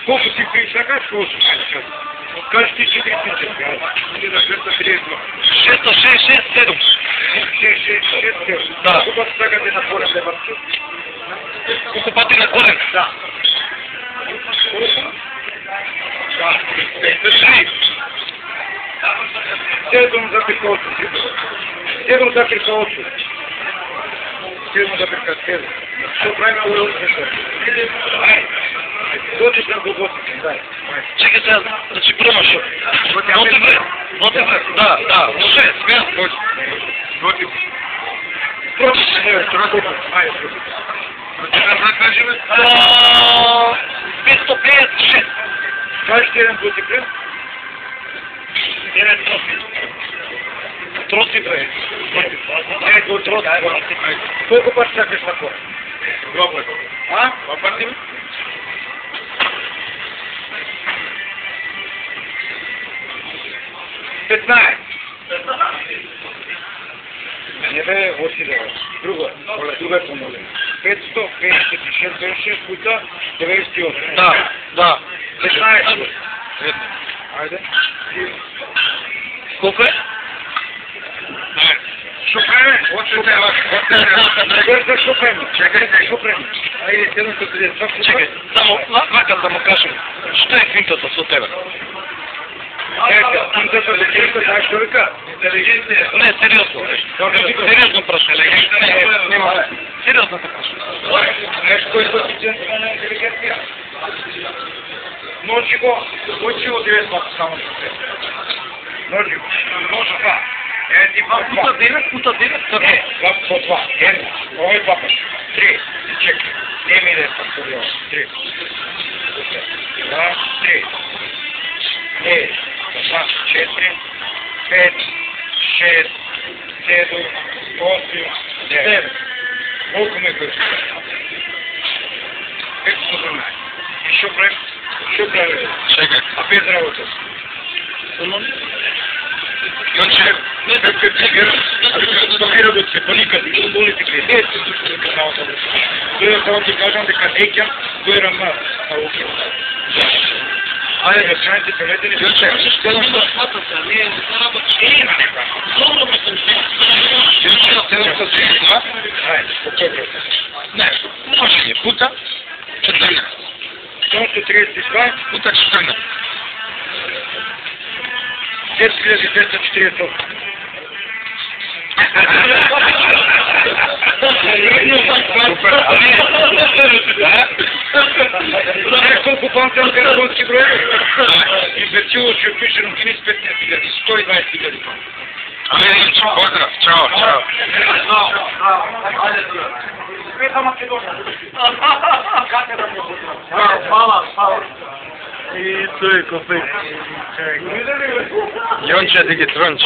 Колко си присакаш? Кажи ти 400. Или на 232. 667. 667. Да. Колко сакате на корен да бъдете? Колко пати на корен? Да. Да. 53. 7,8. 7,8. 7,7. Што правиме во Лјовчето? Доđeš na Gogotike, daj. Čekaj sad, znači promašao. Notever, da, može, smijel. Dođi. Promašao, ne, trogotike, ajde. Notever, da kažeme? 556. Kažeš ti jedan dvocifren? Jedan trocifren. Ne, trocifren. Koliko pa čakaš na kora? Dobro. A? Pa pati mi? Не бе, осидева. Друга помолен. 556 puta 98. Да. 15. Айде. Колко е? Шупреме. Чекай, шупреме. Айде, 730. Чекай, само вакам да му кажем. Што е финтата со тебе? Финтата за човека, знаеш што вика? Интелигенция. Не, сериозно. Сериозно прашање. Нема. Сериозно те прашање. Знаеш кој е коефициентот на интелигенција? Множи го, кој ќе го 9 пати само што се. Множи го. Множи 2. Ети 2 Puta 9, така е. 2 по 2. 1. Овој 2 пати. 3. Чекай. Не ми иде така. 3. 2, 3. 9, 2, 4, 5, 6, 7, 8, 9. Колко ме кажи? 512. И што правим? Што правим? Чекай. А без работа? Јонче, Тој работи по никаде, што болите гледа. Тој само ти кажам дека неќам тој рама науки. Ајде, да чајте теледени. Јонче, гледам што Не работи. Добро ме съм Јонче, 732. Ајде, спокојно. Не, множење, puta 14. 732, Puta 14. 5248. Знаеш колку памтам телефонски број? Инфекцијно ќе пишем кини 15.000, 120.000 памтам. Ајде, Јонче, поздрав, чао. Hvala. I to je kofet. Јонче, ти ги трънч.